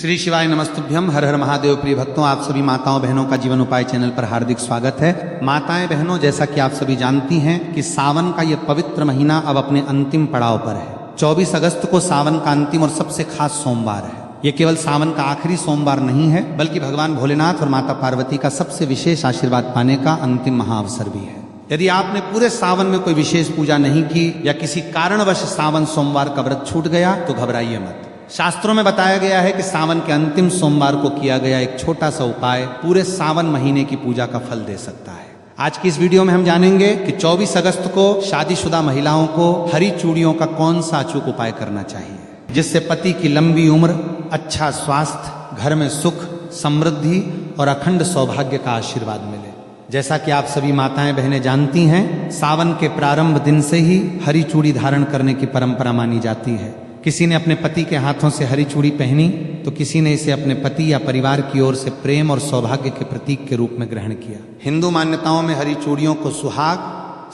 श्री शिवाय नमस्तुभ्यम। हर हर महादेव। प्रिय भक्तों, आप सभी माताओं बहनों का जीवन उपाय चैनल पर हार्दिक स्वागत है। माताएं बहनों, जैसा कि आप सभी जानती हैं कि सावन का यह पवित्र महीना अब अपने अंतिम पड़ाव पर है। 24 अगस्त को सावन का अंतिम और सबसे खास सोमवार है। ये केवल सावन का आखिरी सोमवार नहीं है, बल्कि भगवान भोलेनाथ और माता पार्वती का सबसे विशेष आशीर्वाद पाने का अंतिम महाअवसर भी है। यदि आपने पूरे सावन में कोई विशेष पूजा नहीं की या किसी कारणवश सावन सोमवार का व्रत छूट गया तो घबराइए मत। शास्त्रों में बताया गया है कि सावन के अंतिम सोमवार को किया गया एक छोटा सा उपाय पूरे सावन महीने की पूजा का फल दे सकता है। आज की इस वीडियो में हम जानेंगे कि 24 अगस्त को शादीशुदा महिलाओं को हरी चूड़ियों का कौन सा अचूक उपाय करना चाहिए, जिससे पति की लंबी उम्र, अच्छा स्वास्थ्य, घर में सुख, समृद्धि और अखंड सौभाग्य का आशीर्वाद मिले। जैसा कि आप सभी माताएं बहनें जानती हैं, सावन के प्रारंभ दिन से ही हरी चूड़ी धारण करने की परंपरा मानी जाती है। किसी ने अपने पति के हाथों से हरी चूड़ी पहनी तो किसी ने इसे अपने पति या परिवार की ओर से प्रेम और सौभाग्य के प्रतीक के रूप में ग्रहण किया। हिंदू मान्यताओं में हरी चूड़ियों को सुहाग,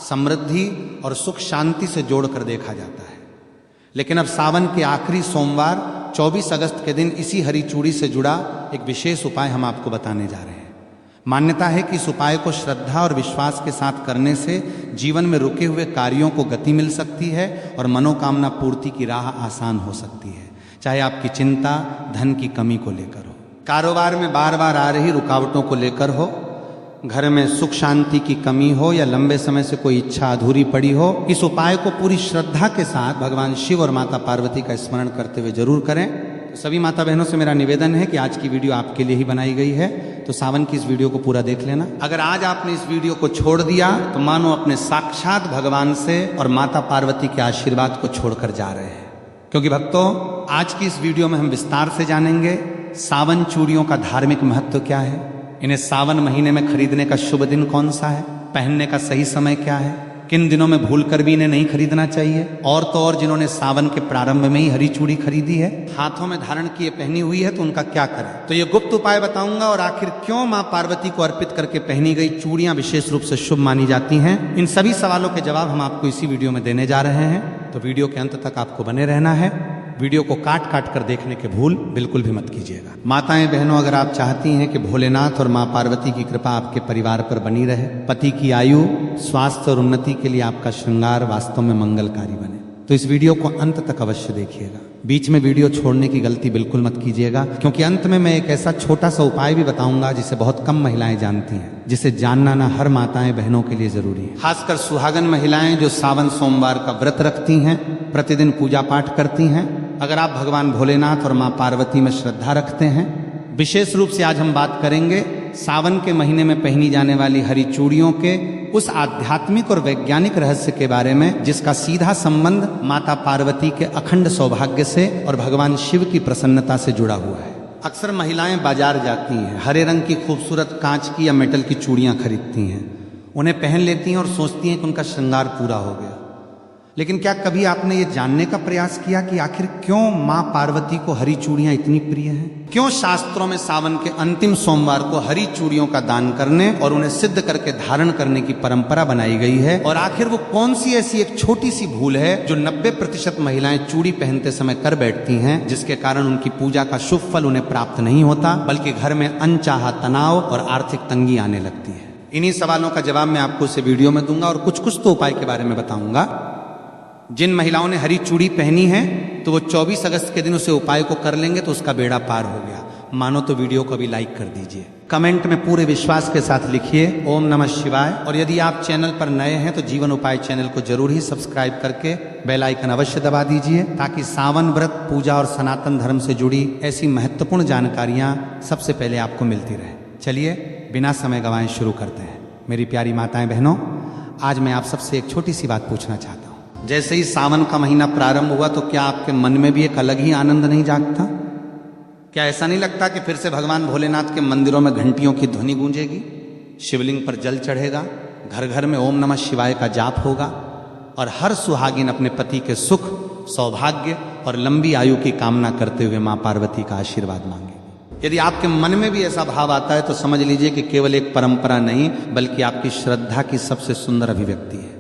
समृद्धि और सुख शांति से जोड़कर देखा जाता है। लेकिन अब सावन के आखिरी सोमवार 24 अगस्त के दिन इसी हरी चूड़ी से जुड़ा एक विशेष उपाय हम आपको बताने जा रहे हैं। मान्यता है कि इस उपाय को श्रद्धा और विश्वास के साथ करने से जीवन में रुके हुए कार्यों को गति मिल सकती है और मनोकामना पूर्ति की राह आसान हो सकती है। चाहे आपकी चिंता धन की कमी को लेकर हो, कारोबार में बार बार आ रही रुकावटों को लेकर हो, घर में सुख शांति की कमी हो या लंबे समय से कोई इच्छा अधूरी पड़ी हो, इस उपाय को पूरी श्रद्धा के साथ भगवान शिव और माता पार्वती का स्मरण करते हुए जरूर करें। तो सभी माता बहनों से मेरा निवेदन है कि आज की वीडियो आपके लिए ही बनाई गई है, तो सावन की इस वीडियो को पूरा देख लेना। अगर आज आपने इस वीडियो को छोड़ दिया तो मानो अपने साक्षात भगवान से और माता पार्वती के आशीर्वाद को छोड़कर जा रहे हैं। क्योंकि भक्तों, आज की इस वीडियो में हम विस्तार से जानेंगे सावन चूड़ियों का धार्मिक महत्व क्या है, इन्हें सावन महीने में खरीदने का शुभ दिन कौन सा है, पहनने का सही समय क्या है, किन दिनों में भूलकर भी इन्हें नहीं खरीदना चाहिए, और तो और जिन्होंने सावन के प्रारंभ में ही हरी चूड़ी खरीदी है, हाथों में धारण किए पहनी हुई है, तो उनका क्या करें। तो ये गुप्त उपाय बताऊंगा और आखिर क्यों मां पार्वती को अर्पित करके पहनी गई चूड़ियां विशेष रूप से शुभ मानी जाती हैं, इन सभी सवालों के जवाब हम आपको इसी वीडियो में देने जा रहे हैं। तो वीडियो के अंत तक आपको बने रहना है। वीडियो को काट काट कर देखने के भूल बिल्कुल भी मत कीजिएगा। माताएं बहनों, अगर आप चाहती हैं कि भोलेनाथ और मां पार्वती की कृपा आपके परिवार पर बनी रहे, पति की आयु, स्वास्थ्य और उन्नति के लिए आपका श्रृंगार वास्तव में मंगलकारी बने, तो इस वीडियो को अंत तक अवश्य देखिएगा। बीच में वीडियो छोड़ने की गलती बिल्कुल मत कीजिएगा, क्योंकि अंत में मैं एक ऐसा छोटा सा उपाय भी बताऊंगा जिसे बहुत कम महिलाएं जानती हैं, जिसे जानना ना हर माताएं बहनों के लिए जरूरी है। खासकर सुहागन महिलाएं जो सावन सोमवार का व्रत रखती हैं, प्रतिदिन पूजा पाठ करती हैं। अगर आप भगवान भोलेनाथ और मां पार्वती में श्रद्धा रखते हैं, विशेष रूप से आज हम बात करेंगे सावन के महीने में पहनी जाने वाली हरी चूड़ियों के उस आध्यात्मिक और वैज्ञानिक रहस्य के बारे में जिसका सीधा संबंध माता पार्वती के अखंड सौभाग्य से और भगवान शिव की प्रसन्नता से जुड़ा हुआ है। अक्सर महिलाएं बाजार जाती हैं, हरे रंग की खूबसूरत कांच की या मेटल की चूड़ियां खरीदती हैं, उन्हें पहन लेती हैं और सोचती हैं कि उनका श्रृंगार पूरा हो गया। लेकिन क्या कभी आपने ये जानने का प्रयास किया कि आखिर क्यों मां पार्वती को हरी चूड़ियां इतनी प्रिय हैं? क्यों शास्त्रों में सावन के अंतिम सोमवार को हरी चूड़ियों का दान करने और उन्हें सिद्ध करके धारण करने की परंपरा बनाई गई है? और आखिर वो कौन सी ऐसी एक छोटी सी भूल है जो 90% महिलाएं चूड़ी पहनते समय कर बैठती हैं, जिसके कारण उनकी पूजा का शुभ फल उन्हें प्राप्त नहीं होता, बल्कि घर में अनचाहा तनाव और आर्थिक तंगी आने लगती है? इन्हीं सवालों का जवाब मैं आपको इस वीडियो में दूंगा और कुछ तो उपाय के बारे में बताऊंगा। जिन महिलाओं ने हरी चूड़ी पहनी है तो वो 24 अगस्त के दिन उसे उपाय को कर लेंगे तो उसका बेड़ा पार हो गया। मानो तो वीडियो को भी लाइक कर दीजिए। कमेंट में पूरे विश्वास के साथ लिखिए ओम नमः शिवाय। और यदि आप चैनल पर नए हैं तो जीवन उपाय चैनल को जरूर ही सब्सक्राइब करके बेल आइकन अवश्य दबा दीजिए, ताकि सावन व्रत, पूजा और सनातन धर्म से जुड़ी ऐसी महत्वपूर्ण जानकारियां सबसे पहले आपको मिलती रहे। चलिए बिना समय गंवाए शुरू करते हैं। मेरी प्यारी माताएं बहनों, आज मैं आप सबसे एक छोटी सी बात पूछना चाहता हूँ। जैसे ही सावन का महीना प्रारंभ हुआ तो क्या आपके मन में भी एक अलग ही आनंद नहीं जागता? क्या ऐसा नहीं लगता कि फिर से भगवान भोलेनाथ के मंदिरों में घंटियों की ध्वनि गूंजेगी, शिवलिंग पर जल चढ़ेगा, घर घर में ओम नमः शिवाय का जाप होगा और हर सुहागिन अपने पति के सुख, सौभाग्य और लंबी आयु की कामना करते हुए मां पार्वती का आशीर्वाद मांगेगी? यदि आपके मन में भी ऐसा भाव आता है तो समझ लीजिए कि केवल एक परंपरा नहीं, बल्कि आपकी श्रद्धा की सबसे सुंदर अभिव्यक्ति है।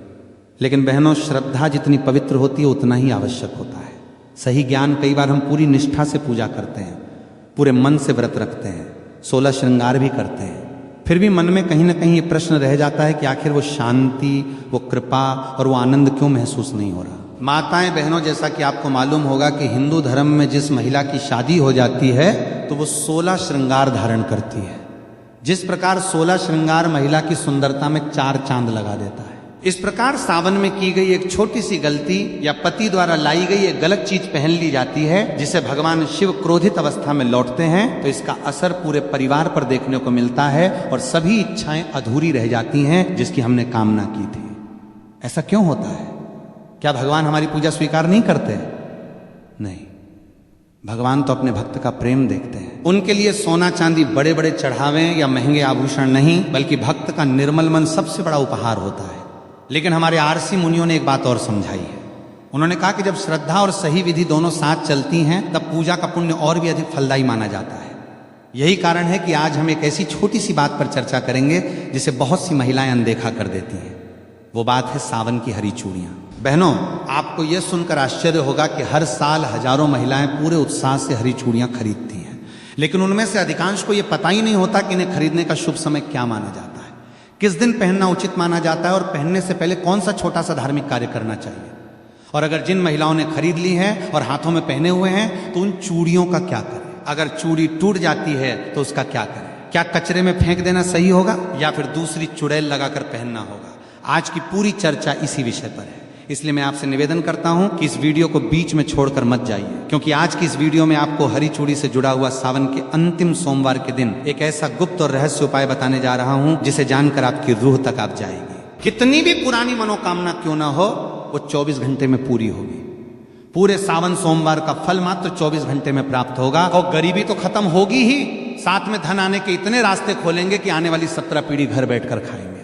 लेकिन बहनों, श्रद्धा जितनी पवित्र होती है उतना ही आवश्यक होता है। सही ज्ञान, कई बार हम पूरी निष्ठा से पूजा करते हैं, पूरे मन से व्रत रखते हैं, 16 श्रृंगार भी करते हैं, फिर भी मन में कहीं ना कहीं ये प्रश्न रह जाता है कि आखिर वो शांति, वो कृपा और वो आनंद क्यों महसूस नहीं हो रहा। माताएं बहनों, जैसा कि आपको मालूम होगा कि हिंदू धर्म में जिस महिला की शादी हो जाती है तो वो 16 श्रृंगार धारण करती है। जिस प्रकार 16 श्रृंगार महिला की सुंदरता में 4 चांद लगा देता है, इस प्रकार सावन में की गई एक छोटी सी गलती या पति द्वारा लाई गई एक गलत चीज पहन ली जाती है, जिसे भगवान शिव क्रोधित अवस्था में लौटते हैं, तो इसका असर पूरे परिवार पर देखने को मिलता है और सभी इच्छाएं अधूरी रह जाती हैं जिसकी हमने कामना की थी। ऐसा क्यों होता है? क्या भगवान हमारी पूजा स्वीकार नहीं करते? नहीं, भगवान तो अपने भक्त का प्रेम देखते हैं। उनके लिए सोना चांदी, बड़े बड़े चढ़ावे या महंगे आभूषण नहीं, बल्कि भक्त का निर्मल मन सबसे बड़ा उपहार होता है। लेकिन हमारे आरसी मुनियों ने एक बात और समझाई है। उन्होंने कहा कि जब श्रद्धा और सही विधि दोनों साथ चलती हैं, तब पूजा का पुण्य और भी अधिक फलदायी माना जाता है। यही कारण है कि आज हम एक ऐसी छोटी सी बात पर चर्चा करेंगे जिसे बहुत सी महिलाएं अनदेखा कर देती हैं। वो बात है सावन की हरी चूड़ियां। बहनों, आपको यह सुनकर आश्चर्य होगा कि हर साल हजारों महिलाएं पूरे उत्साह से हरी चूड़ियां खरीदती हैं, लेकिन उनमें से अधिकांश को यह पता ही नहीं होता कि इन्हें खरीदने का शुभ समय क्या माना जाता है, किस दिन पहनना उचित माना जाता है और पहनने से पहले कौन सा छोटा सा धार्मिक कार्य करना चाहिए। और अगर जिन महिलाओं ने खरीद ली है और हाथों में पहने हुए हैं, तो उन चूड़ियों का क्या करें? अगर चूड़ी टूट जाती है तो उसका क्या करें? क्या कचरे में फेंक देना सही होगा या फिर दूसरी चुड़ैल लगाकर पहनना होगा? आज की पूरी चर्चा इसी विषय पर है। इसलिए मैं आपसे निवेदन करता हूं कि इस वीडियो को बीच में छोड़कर मत जाइए, क्योंकि आज की इस वीडियो में आपको हरी चूड़ी से जुड़ा हुआ सावन के अंतिम सोमवार के दिन एक ऐसा गुप्त और रहस्य उपाय बताने जा रहा हूं जिसे जानकर आपकी रूह तक आप जाएगी। कितनी भी पुरानी मनोकामना क्यों ना हो, वो 24 घंटे में पूरी होगी। पूरे सावन सोमवार का फल मात्र 24 घंटे में प्राप्त होगा और गरीबी तो खत्म होगी ही, साथ में धन आने के इतने रास्ते खोलेंगे कि आने वाली 17 पीढ़ी घर बैठकर खाएंगे।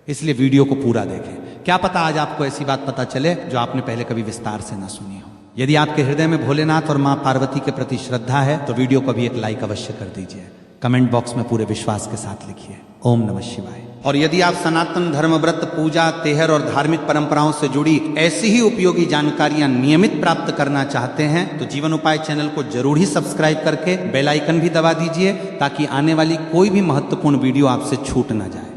इसलिए वीडियो को पूरा देखें। क्या पता आज आपको ऐसी बात पता चले जो आपने पहले कभी विस्तार से ना सुनी हो। यदि आपके हृदय में भोलेनाथ और मां पार्वती के प्रति श्रद्धा है तो वीडियो को भी एक लाइक अवश्य कर दीजिए। कमेंट बॉक्स में पूरे विश्वास के साथ लिखिए ओम नमः शिवाय। और यदि आप सनातन धर्म, व्रत, पूजा, तेहर और धार्मिक परंपराओं से जुड़ी ऐसी ही उपयोगी जानकारियां नियमित प्राप्त करना चाहते हैं तो जीवन उपाय चैनल को जरूर ही सब्सक्राइब करके बेल आइकन भी दबा दीजिए, ताकि आने वाली कोई भी महत्वपूर्ण वीडियो आपसे छूट ना जाए।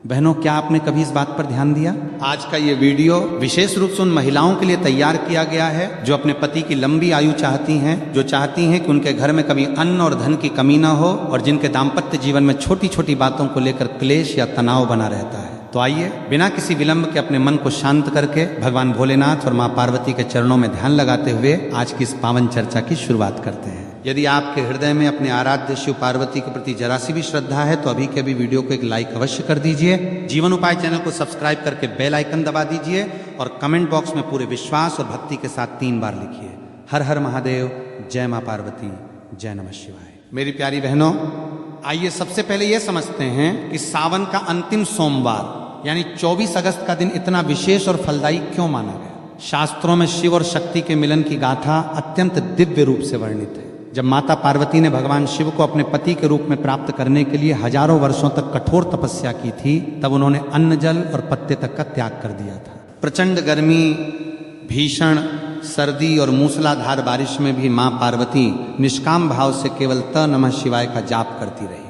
बहनों, क्या आपने कभी इस बात पर ध्यान दिया? आज का ये वीडियो विशेष रूप से उन महिलाओं के लिए तैयार किया गया है जो अपने पति की लंबी आयु चाहती हैं, जो चाहती हैं कि उनके घर में कभी अन्न और धन की कमी ना हो और जिनके दाम्पत्य जीवन में छोटी छोटी बातों को लेकर क्लेश या तनाव बना रहता है। तो आइए बिना किसी विलंब के अपने मन को शांत करके भगवान भोलेनाथ और मां पार्वती के चरणों में ध्यान लगाते हुए आज की इस पावन चर्चा की शुरुआत करते हैं। यदि आपके हृदय में अपने आराध्य शिव पार्वती के प्रति जरा सी भी श्रद्धा है तो अभी के अभी वीडियो को एक लाइक अवश्य कर दीजिए। जीवन उपाय चैनल को सब्सक्राइब करके बेल आइकन दबा दीजिए और कमेंट बॉक्स में पूरे विश्वास और भक्ति के साथ 3 बार लिखिए हर हर महादेव, जय मां पार्वती, जय नमः शिवाय। मेरी प्यारी बहनों, आइए सबसे पहले यह समझते हैं कि सावन का अंतिम सोमवार यानी 24 अगस्त का दिन इतना विशेष और फलदायी क्यों माना गया। शास्त्रों में शिव और शक्ति के मिलन की गाथा अत्यंत दिव्य रूप से वर्णित है। जब माता पार्वती ने भगवान शिव को अपने पति के रूप में प्राप्त करने के लिए हजारों वर्षों तक कठोर तपस्या की थी, तब उन्होंने अन्न, जल और पत्ते तक का त्याग कर दिया था। प्रचंड गर्मी, भीषण सर्दी और मूसलाधार बारिश में भी मां पार्वती निष्काम भाव से केवल त नमः शिवाय का जाप करती रही।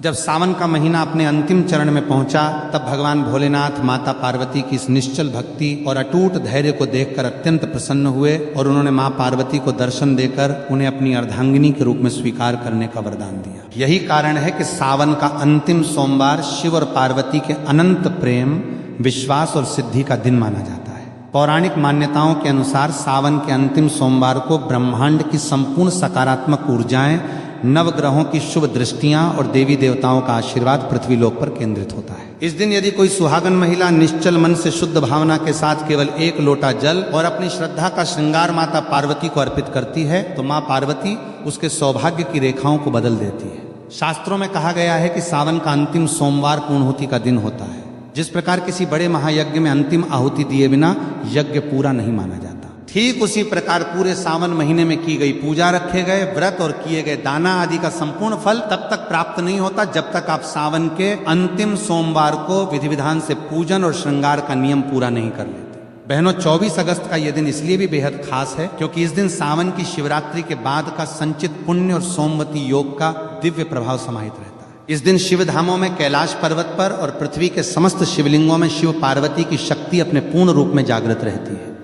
जब सावन का महीना अपने अंतिम चरण में पहुंचा, तब भगवान भोलेनाथ माता पार्वती की इस निश्चल भक्ति और अटूट धैर्य को देखकर अत्यंत प्रसन्न हुए और उन्होंने मां पार्वती को दर्शन देकर उन्हें अपनी अर्धांगिनी के रूप में स्वीकार करने का वरदान दिया। यही कारण है कि सावन का अंतिम सोमवार शिव और पार्वती के अनंत प्रेम, विश्वास और सिद्धि का दिन माना जाता है। पौराणिक मान्यताओं के अनुसार सावन के अंतिम सोमवार को ब्रह्मांड की संपूर्ण सकारात्मक ऊर्जाएं, नवग्रहों की शुभ दृष्टियां और देवी देवताओं का आशीर्वाद पृथ्वी लोक पर केंद्रित होता है। इस दिन यदि कोई सुहागन महिला निश्चल मन से शुद्ध भावना के साथ केवल 1 लोटा जल और अपनी श्रद्धा का श्रृंगार माता पार्वती को अर्पित करती है तो मां पार्वती उसके सौभाग्य की रेखाओं को बदल देती है। शास्त्रों में कहा गया है कि सावन का अंतिम सोमवार पूर्णाहुति का दिन होता है। जिस प्रकार किसी बड़े महायज्ञ में अंतिम आहुति दिए बिना यज्ञ पूरा नहीं माना जाता, ठीक उसी प्रकार पूरे सावन महीने में की गई पूजा, रखे गए व्रत और किए गए दाना आदि का संपूर्ण फल तब तक प्राप्त नहीं होता जब तक आप सावन के अंतिम सोमवार को विधि विधान से पूजन और श्रृंगार का नियम पूरा नहीं कर लेते। बहनों, 24 अगस्त का यह दिन इसलिए भी बेहद खास है क्योंकि इस दिन सावन की शिवरात्रि के बाद का संचित पुण्य और सोमवती योग का दिव्य प्रभाव समाहित रहता है। इस दिन शिव धामों में कैलाश पर्वत पर और पृथ्वी के समस्त शिवलिंगों में शिव पार्वती की शक्ति अपने पूर्ण रूप में जागृत रहती है।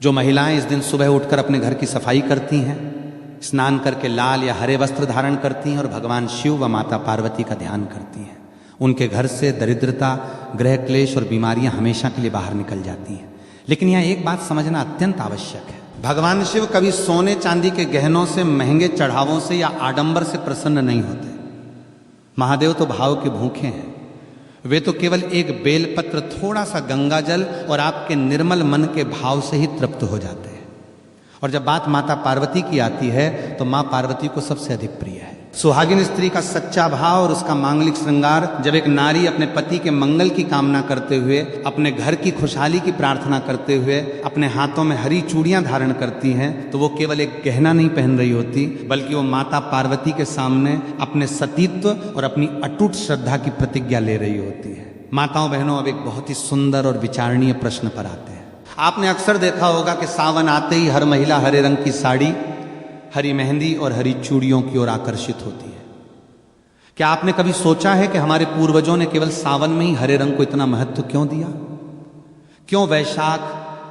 जो महिलाएं इस दिन सुबह उठकर अपने घर की सफाई करती हैं, स्नान करके लाल या हरे वस्त्र धारण करती हैं और भगवान शिव व माता पार्वती का ध्यान करती हैं, उनके घर से दरिद्रता, ग्रह क्लेश और बीमारियां हमेशा के लिए बाहर निकल जाती हैं। लेकिन यह एक बात समझना अत्यंत आवश्यक है, भगवान शिव कभी सोने चांदी के गहनों से, महंगे चढ़ावों से या आडंबर से प्रसन्न नहीं होते। महादेव तो भाव के भूखे हैं। वे तो केवल एक बेलपत्र, थोड़ा सा गंगा जल और आपके निर्मल मन के भाव से ही तृप्त हो जाते हैं। और जब बात माता पार्वती की आती है तो मां पार्वती को सबसे अधिक प्रिय है। सुहागिन स्त्री का सच्चा भाव और उसका मांगलिक श्रृंगार, जब एक नारी अपने पति के मंगल की कामना करते हुए, अपने घर की खुशहाली की प्रार्थना करते हुए अपने हाथों में हरी चूड़ियां धारण करती हैं, तो वो केवल एक गहना नहीं पहन रही होती, बल्कि वो माता पार्वती के सामने अपने सतीत्व और अपनी अटूट श्रद्धा की प्रतिज्ञा ले रही होती है। माताओं बहनों, अब एक बहुत ही सुंदर और विचारणीय प्रश्न पर आते हैं। आपने अक्सर देखा होगा कि सावन आते ही हर महिला हरे रंग की साड़ी, हरी मेहंदी और हरी चूड़ियों की ओर आकर्षित होती है। क्या आपने कभी सोचा है कि हमारे पूर्वजों ने केवल सावन में ही हरे रंग को इतना महत्व क्यों दिया? क्यों वैशाख,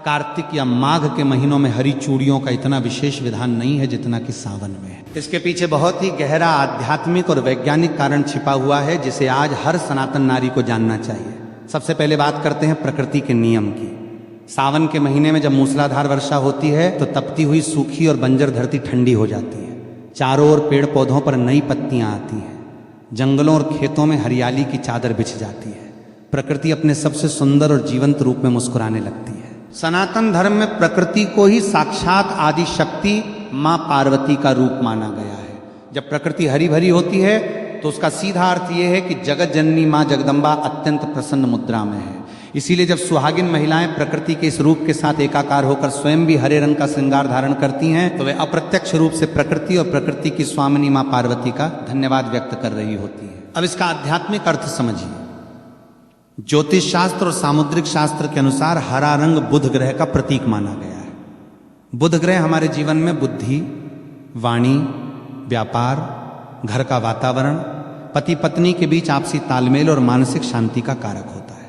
कार्तिक या माघ के महीनों में हरी चूड़ियों का इतना विशेष विधान नहीं है जितना कि सावन में है? इसके पीछे बहुत ही गहरा आध्यात्मिक और वैज्ञानिक कारण छिपा हुआ है, जिसे आज हर सनातन नारी को जानना चाहिए। सबसे पहले बात करते हैं प्रकृति के नियम की। सावन के महीने में जब मूसलाधार वर्षा होती है तो तपती हुई सूखी और बंजर धरती ठंडी हो जाती है। चारों ओर पेड़ पौधों पर नई पत्तियां आती हैं। जंगलों और खेतों में हरियाली की चादर बिछ जाती है। प्रकृति अपने सबसे सुंदर और जीवंत रूप में मुस्कुराने लगती है। सनातन धर्म में प्रकृति को ही साक्षात आदि शक्ति मां पार्वती का रूप माना गया है। जब प्रकृति हरी भरी होती है तो उसका सीधा अर्थ यह है कि जगत जननी मां जगदम्बा अत्यंत प्रसन्न मुद्रा में है। इसीलिए जब सुहागिन महिलाएं प्रकृति के इस रूप के साथ एकाकार होकर स्वयं भी हरे रंग का श्रृंगार धारण करती हैं, तो वे अप्रत्यक्ष रूप से प्रकृति और प्रकृति की स्वामिनी मां पार्वती का धन्यवाद व्यक्त कर रही होती है। अब इसका आध्यात्मिक अर्थ समझिए। ज्योतिष शास्त्र और सामुद्रिक शास्त्र के अनुसार हरा रंग बुध ग्रह का प्रतीक माना गया है। बुध ग्रह हमारे जीवन में बुद्धि, वाणी, व्यापार, घर का वातावरण, पति पत्नी के बीच आपसी तालमेल और मानसिक शांति का कारक होता है।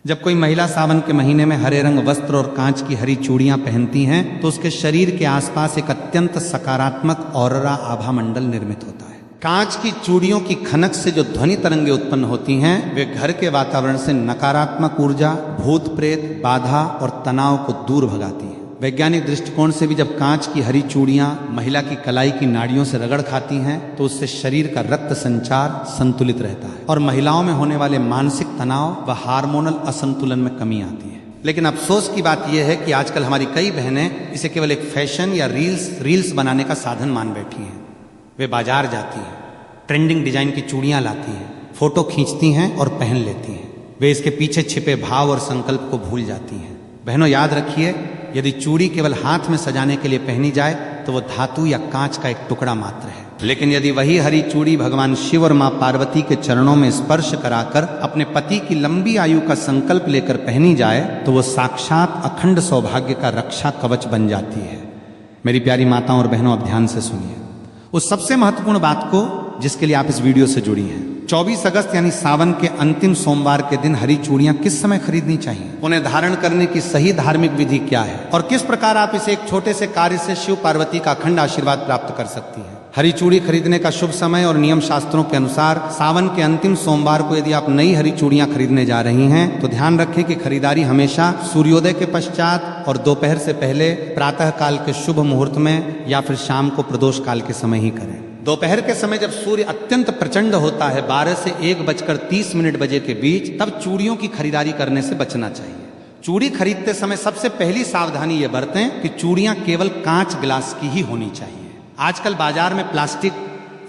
जब कोई महिला सावन के महीने में हरे रंग वस्त्र और कांच की हरी चूड़ियां पहनती हैं तो उसके शरीर के आसपास एक अत्यंत सकारात्मक ऑरा आभा मंडल निर्मित होता है। कांच की चूड़ियों की खनक से जो ध्वनि तरंगे उत्पन्न होती हैं, वे घर के वातावरण से नकारात्मक ऊर्जा, भूत प्रेत, बाधा और तनाव को दूर भगाती हैं। वैज्ञानिक दृष्टिकोण से भी जब कांच की हरी चूड़ियां महिला की कलाई की नाड़ियों से रगड़ खाती हैं तो उससे शरीर का रक्त संचार संतुलित रहता है और महिलाओं में होने वाले मानसिक तनाव व हार्मोनल असंतुलन में कमी आती है। लेकिन अफसोस की बात यह है कि आजकल हमारी कई बहनें इसे केवल एक फैशन या रील्स बनाने का साधन मान बैठी हैं। वे बाजार जाती हैं, ट्रेंडिंग डिजाइन की चूड़ियां लाती हैं, फोटो खींचती हैं और पहन लेती हैं। वे इसके पीछे छिपे भाव और संकल्प को भूल जाती हैं। बहनों, याद रखिए, यदि चूड़ी केवल हाथ में सजाने के लिए पहनी जाए तो वो धातु या कांच का एक टुकड़ा मात्र है। लेकिन यदि वही हरी चूड़ी भगवान शिव और मां पार्वती के चरणों में स्पर्श कराकर अपने पति की लंबी आयु का संकल्प लेकर पहनी जाए तो वो साक्षात अखंड सौभाग्य का रक्षा कवच बन जाती है। मेरी प्यारी माताओं और बहनों, अब ध्यान से सुनिए उस सबसे महत्वपूर्ण बात को जिसके लिए आप इस वीडियो से जुड़ी हैं। 24 अगस्त यानी सावन के अंतिम सोमवार के दिन हरी चूड़ियां किस समय खरीदनी चाहिए, उन्हें धारण करने की सही धार्मिक विधि क्या है और किस प्रकार आप इसे एक छोटे से कार्य से शिव पार्वती का अखंड आशीर्वाद प्राप्त कर सकती हैं। हरी चूड़ी खरीदने का शुभ समय और नियम शास्त्रों के अनुसार सावन के अंतिम सोमवार को यदि आप नई हरी चूड़ियां खरीदने जा रही हैं तो ध्यान रखें कि खरीदारी हमेशा सूर्योदय के पश्चात और दोपहर से पहले, प्रातः काल के शुभ मुहूर्त में या फिर शाम को प्रदोष काल के समय ही करें। दोपहर के समय जब सूर्य अत्यंत प्रचंड होता है, 12 से 1:30 बजे के बीच, तब चूड़ियों की खरीदारी करने से बचना चाहिए। चूड़ी खरीदते समय सबसे पहली सावधानी ये बरतें कि चूड़ियां केवल कांच ग्लास की ही होनी चाहिए। आजकल बाजार में प्लास्टिक,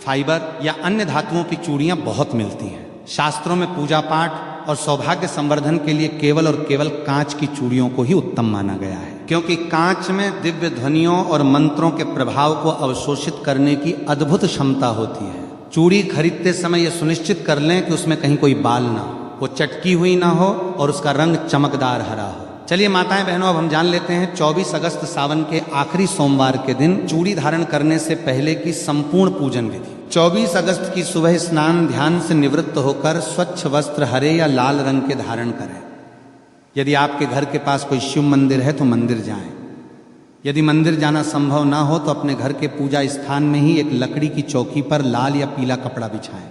फाइबर या अन्य धातुओं की चूड़ियां बहुत मिलती हैं। शास्त्रों में पूजा पाठ और सौभाग्य संवर्धन के लिए केवल और केवल कांच की चूड़ियों को ही उत्तम माना गया है, क्योंकि कांच में दिव्य ध्वनियों और मंत्रों के प्रभाव को अवशोषित करने की अद्भुत क्षमता होती है। चूड़ी खरीदते समय यह सुनिश्चित कर लें कि उसमें कहीं कोई बाल ना हो, वो चटकी हुई ना हो और उसका रंग चमकदार हरा हो। चलिए माताएं बहनों, अब हम जान लेते हैं 24 अगस्त सावन के आखिरी सोमवार के दिन चूड़ी धारण करने से पहले की संपूर्ण पूजन विधि। 24 अगस्त की सुबह स्नान ध्यान से निवृत्त होकर स्वच्छ वस्त्र हरे या लाल रंग के धारण करें। यदि आपके घर के पास कोई शिव मंदिर है तो मंदिर जाएं। यदि मंदिर जाना संभव ना हो तो अपने घर के पूजा स्थान में ही एक लकड़ी की चौकी पर लाल या पीला कपड़ा बिछाएं।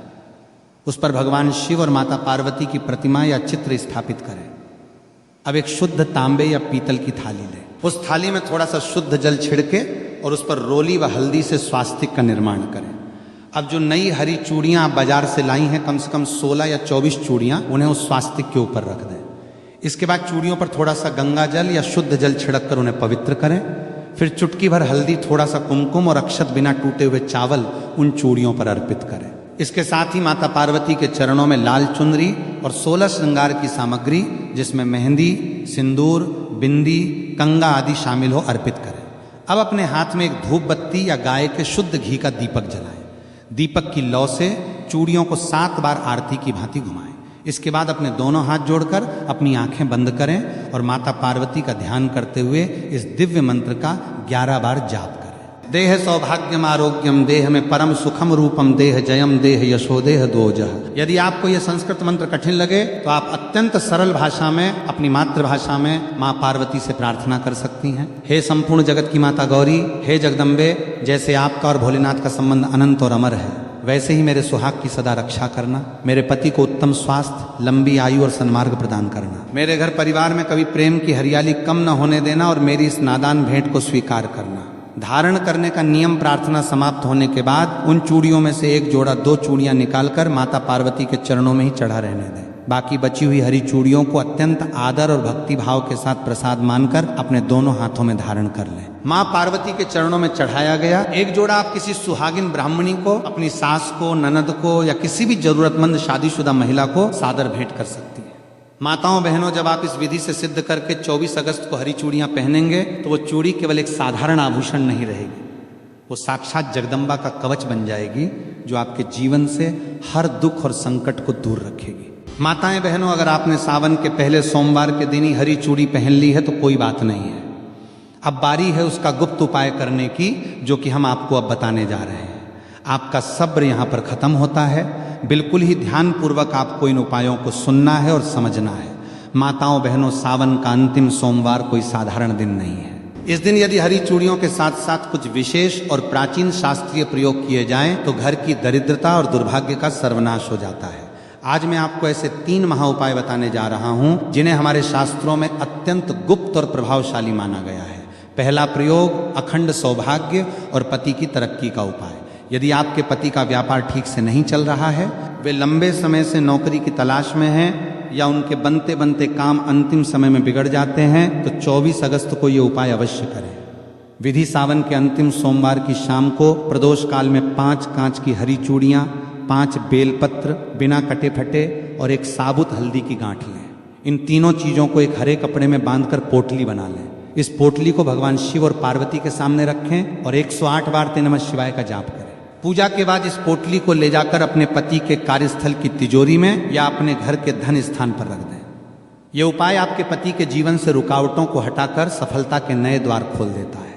उस पर भगवान शिव और माता पार्वती की प्रतिमा या चित्र स्थापित करें। अब एक शुद्ध तांबे या पीतल की थाली लें। उस थाली में थोड़ा सा शुद्ध जल छिड़के और उस पर रोली व हल्दी से स्वास्तिक का निर्माण करें। अब जो नई हरी चूड़ियां आप बाजार से लाई हैं, कम से कम 16 या 24 चूड़ियां, उन्हें उस स्वास्तिक के ऊपर रख दें। इसके बाद चूड़ियों पर थोड़ा सा गंगा जल या शुद्ध जल छिड़क कर उन्हें पवित्र करें। फिर चुटकी भर हल्दी, थोड़ा सा कुमकुम और अक्षत बिना टूटे हुए चावल उन चूड़ियों पर अर्पित करें। इसके साथ ही माता पार्वती के चरणों में लाल चुनरी और 16 श्रृंगार की सामग्री जिसमें मेहंदी, सिंदूर, बिंदी, कंगा आदि शामिल हो अर्पित करें। अब अपने हाथ में एक धूप बत्ती या गाय के शुद्ध घी का दीपक जलाएं। दीपक की लौ से चूड़ियों को 7 बार आरती की भांति घुमाएं। इसके बाद अपने दोनों हाथ जोड़कर अपनी आंखें बंद करें और माता पार्वती का ध्यान करते हुए इस दिव्य मंत्र का 11 बार जाप करें। देह सौभाग्यम आरोग्यम देह में परम सुखम रूपम देह जयम देह यशो देह दोजह। यदि आपको यह संस्कृत मंत्र कठिन लगे तो आप अत्यंत सरल भाषा में, अपनी मातृभाषा में माँ पार्वती से प्रार्थना कर सकती हैं। हे संपूर्ण जगत की माता गौरी, हे जगदम्बे, जैसे आपका और भोलेनाथ का संबंध अनंत और अमर है, वैसे ही मेरे सुहाग की सदा रक्षा करना। मेरे पति को उत्तम स्वास्थ्य, लंबी आयु और सन्मार्ग प्रदान करना। मेरे घर परिवार में कभी प्रेम की हरियाली कम न होने देना और मेरी इस नादान भेंट को स्वीकार करना। धारण करने का नियम प्रार्थना समाप्त होने के बाद उन चूड़ियों में से एक जोड़ा 2 चूड़ियां निकालकर माता पार्वती के चरणों में ही चढ़ा रहने दें। बाकी बची हुई हरी चूड़ियों को अत्यंत आदर और भक्ति भाव के साथ प्रसाद मानकर अपने दोनों हाथों में धारण कर लें। माँ पार्वती के चरणों में चढ़ाया गया एक जोड़ा आप किसी सुहागिन ब्राह्मणी को, अपनी सास को, ननद को या किसी भी जरूरतमंद शादीशुदा महिला को सादर भेंट कर सकती है। माताओं बहनों, जब आप इस विधि से सिद्ध करके 24 अगस्त को हरी चूड़ियां पहनेंगे तो वो चूड़ी केवल एक साधारण आभूषण नहीं रहेगी, वो साक्षात जगदम्बा का कवच बन जाएगी जो आपके जीवन से हर दुख और संकट को दूर रखेगी। माताएं बहनों, अगर आपने सावन के पहले सोमवार के दिन ही हरी चूड़ी पहन ली है तो कोई बात नहीं है। अब बारी है उसका गुप्त उपाय करने की, जो कि हम आपको अब बताने जा रहे हैं। आपका सब्र यहाँ पर खत्म होता है। बिल्कुल ही ध्यानपूर्वक आपको इन उपायों को सुनना है और समझना है। माताओं बहनों, सावन का अंतिम सोमवार कोई साधारण दिन नहीं है। इस दिन यदि हरी चूड़ियों के साथ साथ कुछ विशेष और प्राचीन शास्त्रीय प्रयोग किए जाएं तो घर की दरिद्रता और दुर्भाग्य का सर्वनाश हो जाता है। आज मैं आपको ऐसे 3 महा उपाय बताने जा रहा हूं जिन्हें हमारे शास्त्रों में अत्यंत गुप्त और प्रभावशाली माना गया है। पहला प्रयोग अखंड सौभाग्य और पति की तरक्की का उपाय। यदि आपके पति का व्यापार ठीक से नहीं चल रहा है, वे लंबे समय से नौकरी की तलाश में हैं या उनके बनते बनते काम अंतिम समय में बिगड़ जाते हैं, तो 24 अगस्त को ये उपाय अवश्य करें। विधि सावन के अंतिम सोमवार की शाम को प्रदोष काल में 5 कांच की हरी चूड़ियाँ, 5 बेलपत्र बिना कटे फटे और एक साबुत हल्दी की गांठ लें। इन तीनों चीज़ों को एक हरे कपड़े में बांधकर पोटली बना लें। इस पोटली को भगवान शिव और पार्वती के सामने रखें और 108 बार नमः शिवाय का जाप करें। पूजा के बाद इस पोटली को ले जाकर अपने पति के कार्यस्थल की तिजोरी में या अपने घर के धन स्थान पर रख दें। यह उपाय आपके पति के जीवन से रुकावटों को हटाकर सफलता के नए द्वार खोल देता है।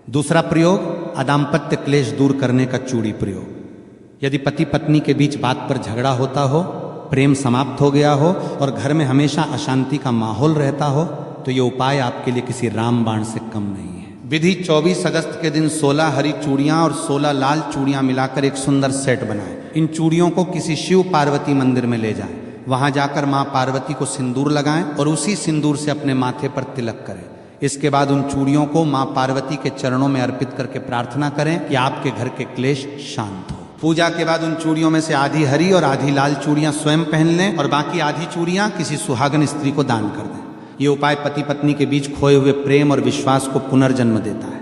दूसरा प्रयोग अदाम्पत्य क्लेश दूर करने का चूड़ी प्रयोग। यदि पति पत्नी के बीच बात पर झगड़ा होता हो, प्रेम समाप्त हो गया हो और घर में हमेशा अशांति का माहौल रहता हो, तो ये उपाय आपके लिए किसी रामबाण से कम नहीं है। विधि 24 अगस्त के दिन 16 हरी चूड़ियां और 16 लाल चूड़ियां मिलाकर एक सुंदर सेट बनाएं। इन चूड़ियों को किसी शिव पार्वती मंदिर में ले जाएं। वहां जाकर मां पार्वती को सिंदूर लगाएं और उसी सिंदूर से अपने माथे पर तिलक करें। इसके बाद उन चूड़ियों को मां पार्वती के चरणों में अर्पित करके प्रार्थना करें कि आपके घर के क्लेश शांत हो। पूजा के बाद उन चूड़ियों में से आधी हरी और आधी लाल चूड़ियां स्वयं पहन लें और बाकी आधी चूड़ियां किसी सुहागन स्त्री को दान कर दें। ये उपाय पति पत्नी के बीच खोए हुए प्रेम और विश्वास को पुनर्जन्म देता है।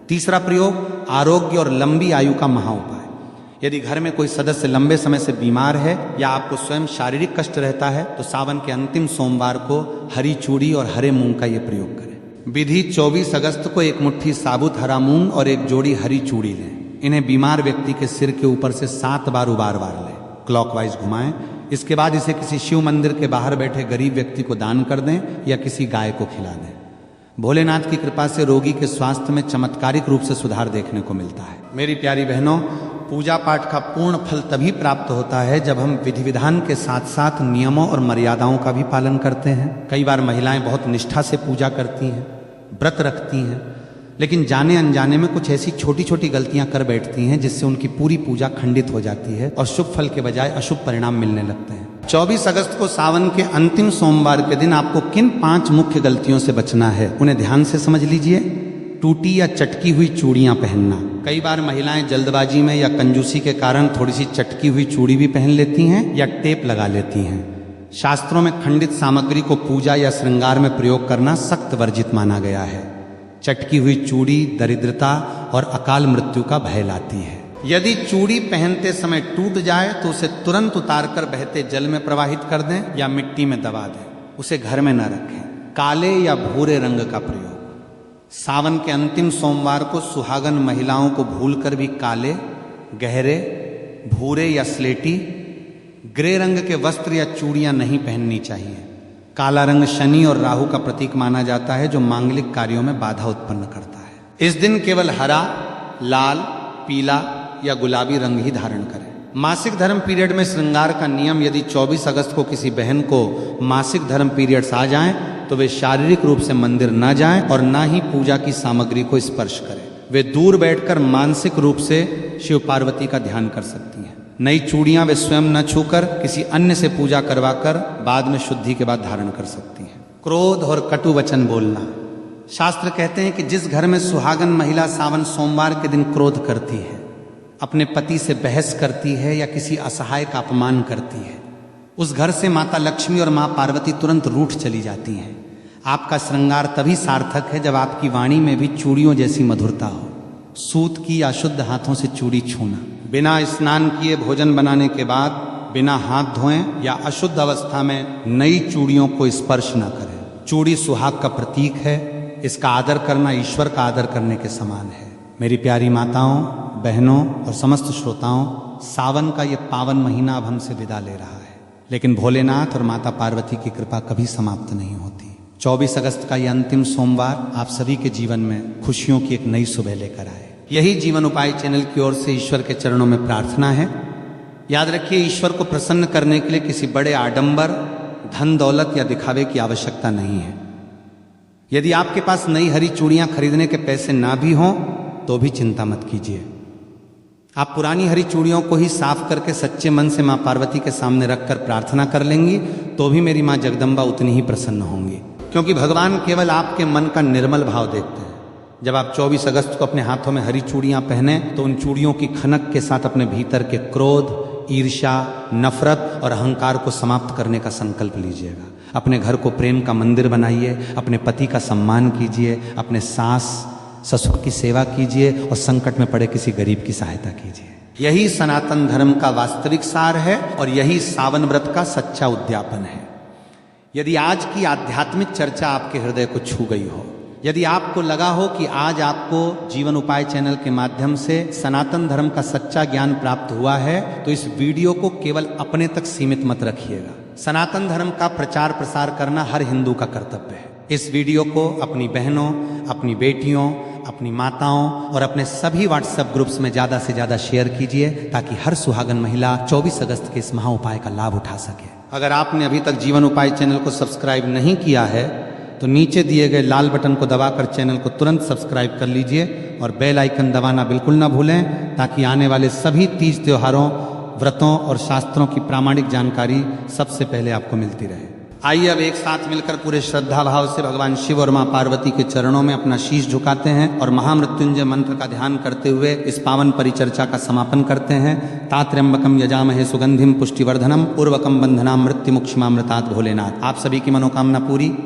तीसरा प्रयोग आरोग्य और लंबी आयु का महा उपाय। यदि घर में कोई सदस्य लंबे समय से बीमार है या आपको स्वयं शारीरिक कष्ट रहता है, तो सावन के अंतिम सोमवार को हरी चूड़ी और हरे मूंग का यह प्रयोग करें। विधि 24 अगस्त को एक मुट्ठी साबुत हरा मूंग और एक जोड़ी हरी चूड़ी लें। इन्हें बीमार व्यक्ति के सिर के ऊपर से 7 बार उबार लें। क्लॉकवाइज घुमाएं। इसके बाद इसे किसी शिव मंदिर के बाहर बैठे गरीब व्यक्ति को दान कर दें या किसी गाय को खिला दें। भोलेनाथ की कृपा से रोगी के स्वास्थ्य में चमत्कारिक रूप से सुधार देखने को मिलता है। मेरी प्यारी बहनों, पूजा पाठ का पूर्ण फल तभी प्राप्त होता है जब हम विधि विधान के साथ साथ नियमों और मर्यादाओं का भी पालन करते हैं। कई बार महिलाएं बहुत निष्ठा से पूजा करती हैं, व्रत रखती हैं, लेकिन जाने अनजाने में कुछ ऐसी छोटी छोटी गलतियां कर बैठती हैं जिससे उनकी पूरी पूजा खंडित हो जाती है और शुभ फल के बजाय अशुभ परिणाम मिलने लगते हैं। 24 अगस्त को सावन के अंतिम सोमवार के दिन आपको किन 5 मुख्य गलतियों से बचना है, उन्हें ध्यान से समझ लीजिए। टूटी या चटकी हुई चूड़ियां पहनना। कई बार महिलाएं जल्दबाजी में या कंजूसी के कारण थोड़ी सी चटकी हुई चूड़ी भी पहन लेती हैं या टेप लगा लेती हैं। शास्त्रों में खंडित सामग्री को पूजा या श्रृंगार में प्रयोग करना सख्त वर्जित माना गया है। चटकी हुई चूड़ी दरिद्रता और अकाल मृत्यु का भय लाती है। यदि चूड़ी पहनते समय टूट जाए तो उसे तुरंत उतारकर बहते जल में प्रवाहित कर दें या मिट्टी में दबा दें, उसे घर में न रखें। काले या भूरे रंग का प्रयोग। सावन के अंतिम सोमवार को सुहागन महिलाओं को भूलकर भी काले, गहरे, भूरे या स्लेटी, ग्रे रंग के वस्त्र या चूड़ियां नहीं पहननी चाहिए। काला रंग शनि और राहु का प्रतीक माना जाता है जो मांगलिक कार्यों में बाधा उत्पन्न करता है। इस दिन केवल हरा, लाल, पीला या गुलाबी रंग ही धारण करें। मासिक धर्म पीरियड में श्रृंगार का नियम। यदि 24 अगस्त को किसी बहन को मासिक धर्म पीरियड्स आ जाएं तो वे शारीरिक रूप से मंदिर न जाएं और न ही पूजा की सामग्री को स्पर्श करें। वे दूर बैठकर मानसिक रूप से शिव पार्वती का ध्यान कर सकती हैं। नई चूड़ियां वे स्वयं न छूकर किसी अन्य से पूजा करवाकर बाद में शुद्धि के बाद धारण कर सकती हैं। क्रोध और कटु वचन बोलना। शास्त्र कहते हैं कि जिस घर में सुहागन महिला सावन सोमवार के दिन क्रोध करती है, अपने पति से बहस करती है या किसी असहाय का अपमान करती है, उस घर से माता लक्ष्मी और मां पार्वती तुरंत रूठ चली जाती हैं। आपका श्रृंगार तभी सार्थक है जब आपकी वाणी में भी चूड़ियों जैसी मधुरता हो। सूत की या शुद्ध हाथों से चूड़ी छूना। बिना स्नान किए भोजन बनाने के बाद बिना हाथ धोएं या अशुद्ध अवस्था में नई चूड़ियों को स्पर्श न करें। चूड़ी सुहाग का प्रतीक है। इसका आदर करना ईश्वर का आदर करने के समान है। मेरी प्यारी माताओं, बहनों और समस्त श्रोताओं, सावन का ये पावन महीना अब हमसे विदा ले रहा है, लेकिन भोलेनाथ और माता पार्वती की कृपा कभी समाप्त नहीं होती। 24 अगस्त का ये अंतिम सोमवार आप सभी के जीवन में खुशियों की एक नई सुबह लेकर आए। यही जीवन उपाय चैनल की ओर से ईश्वर के चरणों में प्रार्थना है। याद रखिए, ईश्वर को प्रसन्न करने के लिए किसी बड़े आडंबर, धन दौलत या दिखावे की आवश्यकता नहीं है। यदि आपके पास नई हरी चूड़ियां खरीदने के पैसे ना भी हों तो भी चिंता मत कीजिए। आप पुरानी हरी चूड़ियों को ही साफ करके सच्चे मन से मां पार्वती के सामने रखकर प्रार्थना कर लेंगी तो भी मेरी मां जगदम्बा उतनी ही प्रसन्न होंगी, क्योंकि भगवान केवल आपके मन का निर्मल भाव देखते हैं। जब आप 24 अगस्त को अपने हाथों में हरी चूड़ियां पहने तो उन चूड़ियों की खनक के साथ अपने भीतर के क्रोध, ईर्ष्या, नफरत और अहंकार को समाप्त करने का संकल्प लीजिएगा। अपने घर को प्रेम का मंदिर बनाइए, अपने पति का सम्मान कीजिए, अपने सास ससुर की सेवा कीजिए और संकट में पड़े किसी गरीब की सहायता कीजिए। यही सनातन धर्म का वास्तविक सार है और यही सावन व्रत का सच्चा उद्यापन है। यदि आज की आध्यात्मिक चर्चा आपके हृदय को छू गई हो, यदि आपको लगा हो कि आज आपको जीवन उपाय चैनल के माध्यम से सनातन धर्म का सच्चा ज्ञान प्राप्त हुआ है, तो इस वीडियो को केवल अपने तक सीमित मत रखिएगा। सनातन धर्म का प्रचार प्रसार करना हर हिंदू का कर्तव्य है। इस वीडियो को अपनी बहनों, अपनी बेटियों, अपनी माताओं और अपने सभी व्हाट्सएप ग्रुप्स में ज़्यादा से ज़्यादा शेयर कीजिए ताकि हर सुहागन महिला 24 अगस्त के इस महा उपाय का लाभ उठा सके। अगर आपने अभी तक जीवन उपाय चैनल को सब्सक्राइब नहीं किया है तो नीचे दिए गए लाल बटन को दबाकर चैनल को तुरंत सब्सक्राइब कर लीजिए और बेल आइकन दबाना बिल्कुल ना भूलें ताकि आने वाले सभी तीज त्योहारों, व्रतों और शास्त्रों की प्रामाणिक जानकारी सबसे पहले आपको मिलती रहे। आइए अब एक साथ मिलकर पूरे श्रद्धा भाव से भगवान शिव और मां पार्वती के चरणों में अपना शीश झुकाते हैं और महामृत्युंजय मंत्र का ध्यान करते हुए इस पावन परिचर्चा का समापन करते हैं। तात्र्यंबकम यजामहे सुगंधिम पुष्टिवर्धनम उर्वकम बंधनाम मृत्युमुक्षमामृतात् भोलेनाथ। आप सभी की मनोकामना पूरी।